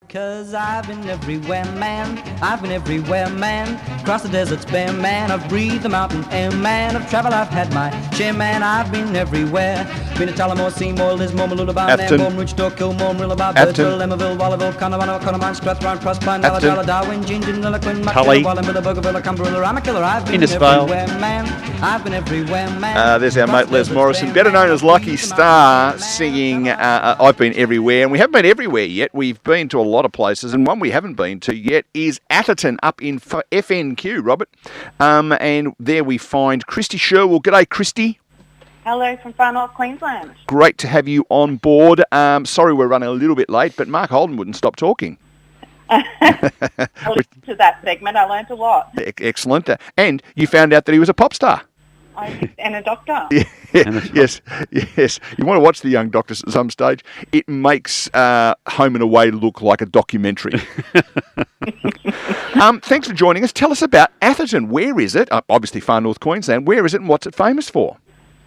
'Cause I've been everywhere, man. I've been everywhere, man. Across the deserts bare, man. I've breathed the mountain air, man. I've traveled, I've had my share, man. I've been everywhere. Been to Tullamore, Seymour, Lismore, Mooloolaba, Nambour, Roochdore, Kilmore, Marillaba, Birdsville, Emmaville, Wallaville, Connemara, Connemara, Strathrown, Proserpine, Dalladalla, Darwin, Gingin, Lillaquen, Muckville, Wallumbilla, Bougainville, Cumberland, Ramakiller. I've been everywhere, man. I've been everywhere, man. There's our mate Les Morrison, better known as Lucky Star, singing I've Been Everywhere. And we haven't been everywhere yet. We've been to a lot of places, and one we haven't been to yet is Atherton up in FNQ, Robert. And there we find Kristy Sherwell. G'day, Kristy. Hello from far north Queensland. Great to have you on board. Sorry we're running a little bit late, but Mark Holden wouldn't stop talking. I listened to that segment. I learned a lot. Excellent. And you found out that he was a pop star. And a doctor. Yeah. Yes. You want to watch The Young Doctors at some stage? It makes Home and Away look like a documentary. Thanks for joining us. Tell us about Atherton. Where is it? Obviously far north Queensland. Where is it and what's it famous for?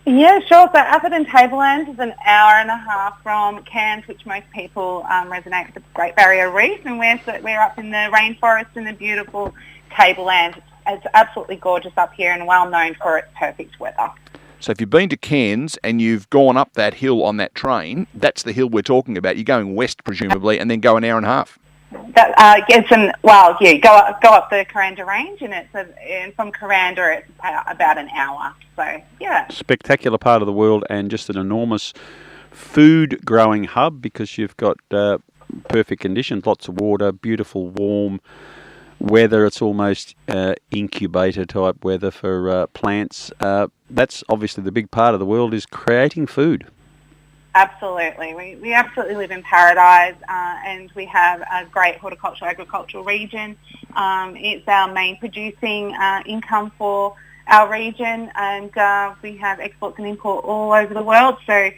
Yeah, sure. So Atherton Tablelands is an hour and a half from Cairns, which most people resonate with the Great Barrier Reef. And we're up in the rainforest in the beautiful Tablelands. It's absolutely gorgeous up here and well known for its perfect weather. So if you've been to Cairns and you've gone up that hill on that train, that's the hill we're talking about. You're going west, presumably, and then go an hour and a half. You go up the Kuranda Range, and from Kuranda it's about an hour. So, yeah. Spectacular part of the world and just an enormous food growing hub because you've got perfect conditions, lots of water, beautiful, warm weather. It's almost incubator type weather for plants. That's obviously the big part of the world is creating food. Absolutely. We absolutely live in paradise and we have a great agricultural region. It's our main producing income for our region, and we have exports and import all over the world. So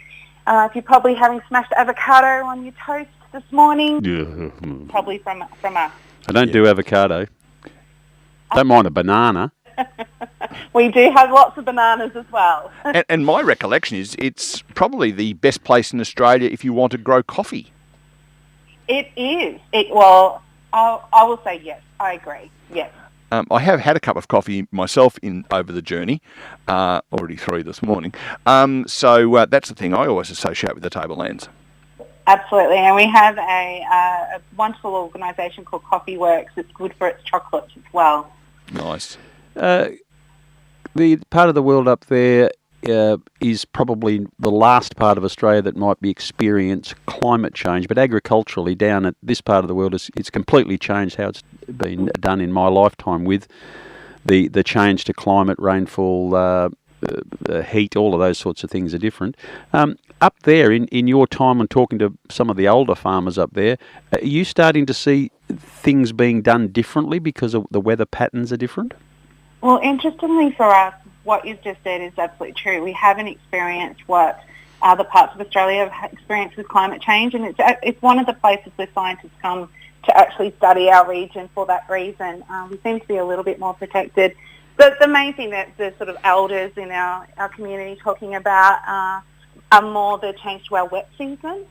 if you're probably having smashed avocado on your toast this morning, probably from us. I don't do avocado. Don't mind a banana. We do have lots of bananas as well. and my recollection is it's probably the best place in Australia if you want to grow coffee. It is. I will say yes. I agree. Yes. I have had a cup of coffee myself over the journey, already 3 this morning. So that's the thing I always associate with the Tablelands. Absolutely, and we have a wonderful organisation called Coffee Works. It's good for its chocolates as well. Nice. The part of the world up there is probably the last part of Australia that might be experience climate change, but agriculturally down at this part of the world, it's completely changed how it's been done in my lifetime with the change to climate, rainfall, heat, all of those sorts of things are different. Up there, in your time and talking to some of the older farmers up there, are you starting to see things being done differently because of the weather patterns are different? Well, interestingly for us, what you've just said is absolutely true. We haven't experienced what other parts of Australia have experienced with climate change, and it's one of the places where scientists come to actually study our region for that reason. We seem to be a little bit more protected. But the main thing that the sort of elders in our community talking about are more the change to our wet season.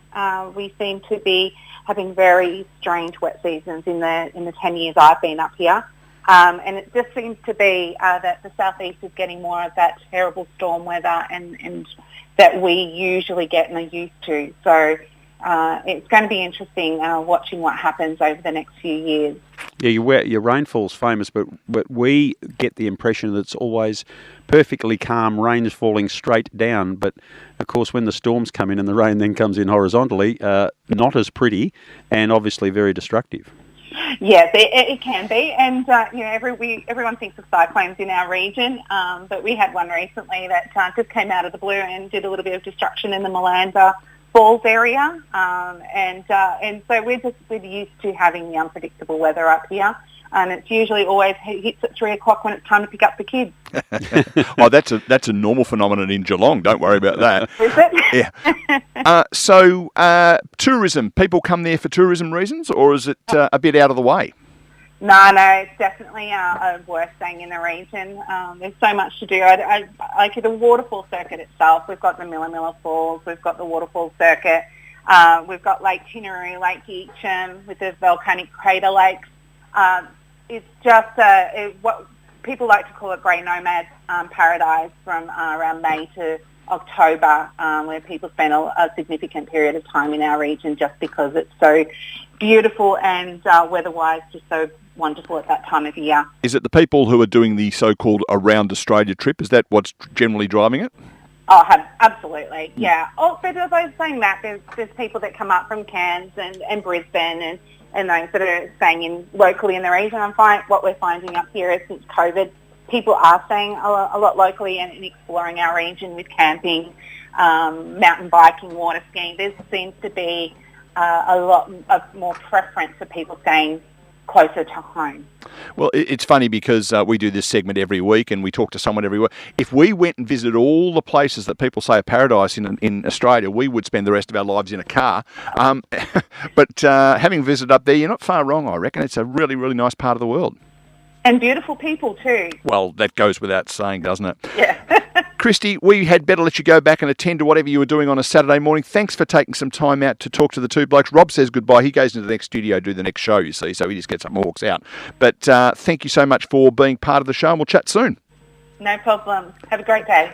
We seem to be having very strange wet seasons in the 10 years I've been up here. And it just seems to be that the southeast is getting more of that terrible storm weather and that we usually get and are used to. So it's going to be interesting watching what happens over the next few years. Yeah, your rainfall's famous, but we get the impression that it's always perfectly calm, rain's falling straight down. But, of course, when the storms come in and the rain then comes in horizontally, not as pretty and obviously very destructive. Yes, it can be, and everyone thinks of cyclones in our region, but we had one recently that just came out of the blue and did a little bit of destruction in the Malanda Falls area, and so we're used to having the unpredictable weather up here, and it's usually always hits at 3 o'clock when it's time to pick up the kids. Oh, that's a normal phenomenon in Geelong. Don't worry about that. Is it? Yeah. So tourism, people come there for tourism reasons, or is it a bit out of the way? No, it's definitely worth staying in the region. There's so much to do. I like the waterfall circuit itself. We've got the Milla Falls. We've got the waterfall circuit. We've got Lake Tinaroo, Lake Yeacham with the volcanic crater lakes. It's just what people like to call it grey nomad paradise from around May to October, where people spend a significant period of time in our region just because it's so beautiful and weather-wise just so wonderful at that time of year. Is it the people who are doing the so-called around Australia trip? Is that what's generally driving it? Oh, absolutely, yeah. Oh, but as I was saying that, there's people that come up from Cairns and Brisbane and those that are staying locally in the region. What we're finding up here is since COVID, people are staying a lot locally and exploring our region with camping, mountain biking, water skiing. There seems to be a lot of more preference for people staying closer to home. Well, it's funny because we do this segment every week and we talk to someone every week. If we went and visited all the places that people say are paradise in Australia, we would spend the rest of our lives in a car. But having visited up there, you're not far wrong, I reckon. It's a really, really nice part of the world. And beautiful people too. Well, that goes without saying, doesn't it? Yeah. Kristy, we had better let you go back and attend to whatever you were doing on a Saturday morning. Thanks for taking some time out to talk to the two blokes. Rob says goodbye. He goes into the next studio to do the next show, you see, so he just gets up and walks out. But thank you so much for being part of the show, and we'll chat soon. No problem. Have a great day.